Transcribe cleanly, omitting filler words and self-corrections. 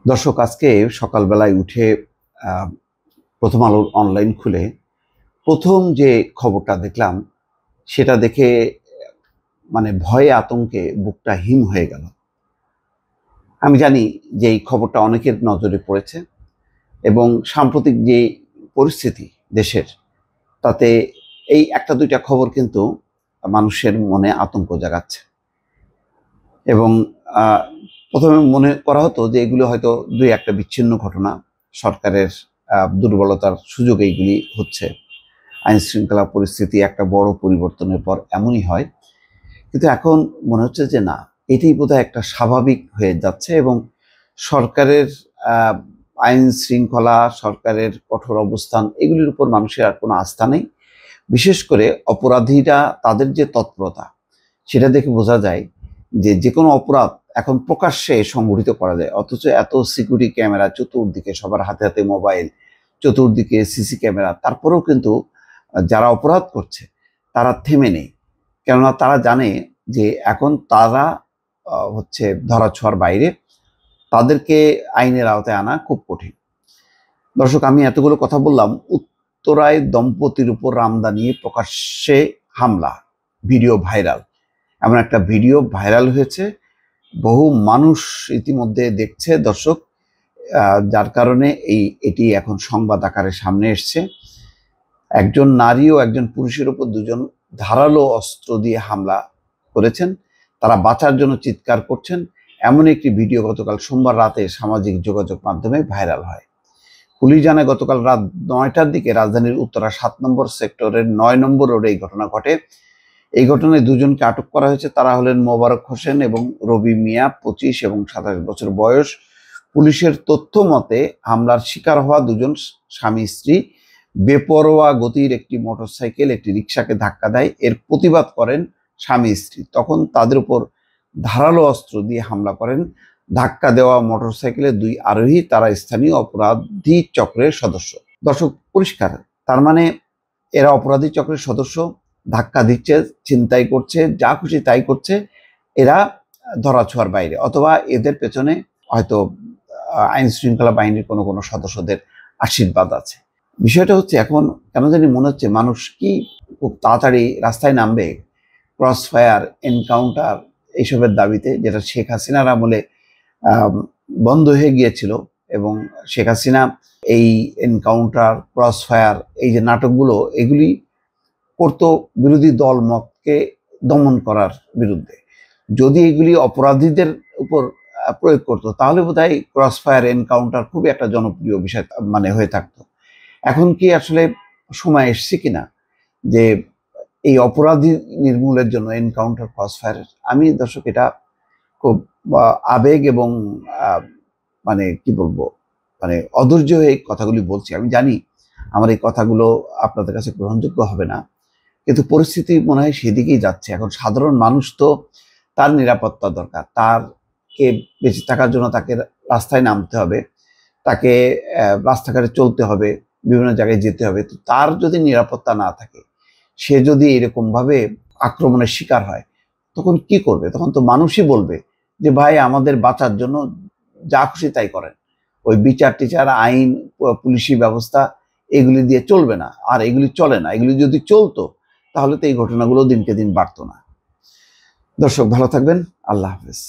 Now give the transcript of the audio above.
দর্শক, আজকে সকালবেলায় উঠে প্রথম আলোর অনলাইন খুলে প্রথম যে খবরটা দেখলাম, সেটা দেখে মানে ভয়ে আতঙ্কে বুকটা হিম হয়ে গেল। আমি জানি যে এই খবরটা অনেকের নজরে পড়েছে এবং সাম্প্রতিক যে পরিস্থিতি দেশের, তাতে এই একটা দুইটা খবর কিন্তু মানুষের মনে আতঙ্ক জাগাচ্ছে। এবং আহ, প্রথমে মনে করা হতো যে এগুলো হয়তো দুই একটা বিচ্ছিন্ন ঘটনা, সরকারের দুর্বলতার সুযোগে এইগুলি হচ্ছে। আইন শৃঙ্খলা পরিস্থিতি একটা বড় পরিবর্তনের পর এমনই হয়। কিন্তু এখন মনে হচ্ছে যে না, এটি বোধহয় একটা স্বাভাবিক হয়ে যাচ্ছে এবং সরকারের আহ, আইন শৃঙ্খলা, সরকারের কঠোর অবস্থান, এগুলির উপর মানুষের আর কোনো আস্থা নেই। বিশেষ করে অপরাধীরা, তাদের যে তৎপরতা, সেটা দেখে বোঝা যায় যে যে কোনো অপরাধ এখন প্রকাশ্যে সংগঠিত করা যায়। অথচ এত সিকিউরিটি ক্যামেরা চতুর্দিকে, সবার হাতে হাতে মোবাইল, চতুর্দিকে সিসি ক্যামেরা, তারপরেও কিন্তু যারা অপরাধ করছে তারা থেমে নেই। কেননা তারা জানে যে এখন তারা হচ্ছে ধরাছোঁয়ার বাইরে, তাদেরকে আইনের আওতায় আনা খুব কঠিন। দর্শক, আমি এতগুলো কথা বললাম। উত্তরায় দম্পতির উপর রামদা নিয়ে প্রকাশ্যে হামলা, ভিডিও ভাইরাল। এমন একটা ভিডিও ভাইরাল হয়েছে, বহু মানুষ ইতিমধ্যে দেখছে দর্শক, যার কারণে এটি এখন সংবাদ আকারে সামনে এসছে। একজন নারী ও একজন পুরুষের উপর দুজন ধারালো অস্ত্র দিয়ে হামলা করেছেন। তারা বাঁচার জন্য চিৎকার করছেন। এমন একটি ভিডিও গতকাল সোমবার রাতে সামাজিক যোগাযোগ মাধ্যমে ভাইরাল হয়। পুলিশ জানায়, গতকাল রাত 9টার দিকে রাজধানীর উত্তরা 7 নম্বর সেক্টরের 9 নম্বর রোডে এই ঘটনা ঘটে। এই ঘটনায় দুজনকে আটক করা হয়েছে। তারা হলেন মোবারক হোসেন এবং রবি মিয়া, 25 এবং 27 বছর বয়স। পুলিশের তথ্য মতে হামলার শিকার হওয়া দুজন স্বামী স্ত্রী বেপরোয়া গতির একটি মোটরসাইকেল একটি রিকশাকে ধাক্কা দেয়। এর প্রতিবাদ করেন স্বামী স্ত্রী। তখন তাদের উপর ধারালো অস্ত্র দিয়ে হামলা করেন ধাক্কা দেওয়া মোটরসাইকেলের দুই আরোহী। তারা স্থানীয় অপরাধী চক্রের সদস্য। দর্শক, পরিষ্কার, তার মানে এরা অপরাধী চক্রের সদস্য। ধাক্কা দিচ্ছে, ছিনতাই করছে, যা খুশি তাই করছে। এরা ধরাছোঁয়ার বাইরে, অথবা এদের পেছনে হয়তো আইন শৃঙ্খলা বাহিনীর কোনো কোনো সদস্যদের আশীর্বাদ আছে। বিষয়টা হচ্ছে, এখন কেন জানি মনে হচ্ছে মানুষ কি খুব তাড়াতাড়ি রাস্তায় নামবে ক্রস ফায়ার, এনকাউন্টার এইসবের দাবিতে, যেটা শেখ হাসিনার আমলে বন্ধ হয়ে গিয়েছিল। এবং শেখ হাসিনা এই এনকাউন্টার, ক্রস ফায়ার, এই যে নাটকগুলো, এগুলি করতো বিরোধী দল মতকে দমন করার বিরুদ্ধে। যদি এগুলি অপরাধীদের উপর প্রয়োগ করতো, তাহলে বোধহয় ক্রস ফায়ার, এনকাউন্টার খুবই একটা জনপ্রিয় বিষয় মানে হয়ে থাকতো। এখন কি আসলে সময় এসছে কিনা যে এই অপরাধী নির্মূলের জন্য এনকাউন্টার, ক্রস ফায়ার? আমি দর্শক, এটা খুব আবেগ এবং মানে কি বলবো, মানে অধৈর্য হয়ে এই কথাগুলি বলছি। আমি জানি আমার এই কথাগুলো আপনাদের কাছে গ্রহণযোগ্য হবে না, কিন্তু পরিস্থিতি মনে হয় সেদিকেই যাচ্ছে। এখন সাধারণ মানুষ তো, তার নিরাপত্তা দরকার, তারকে বেঁচে থাকার জন্য তাকে রাস্তায় নামতে হবে, তাকে রাস্তাঘাটে চলতে হবে, বিভিন্ন জায়গায় যেতে হবে। তো তার যদি নিরাপত্তা না থাকে, সে যদি এরকমভাবে আক্রমণের শিকার হয়, তখন কি করবে? তখন তো মানুষই বলবে যে ভাই, আমাদের বাঁচার জন্য যা খুশি তাই করেন। ওই বিচার টিচার, আইন, পুলিশি ব্যবস্থা, এগুলি দিয়ে চলবে না। আর এগুলি চলে না। এগুলি যদি চলতো, তাহলে তো এই ঘটনাগুলো দিনকে দিন বাড়তো না। দর্শক, ভালো থাকবেন। আল্লাহ হাফেজ।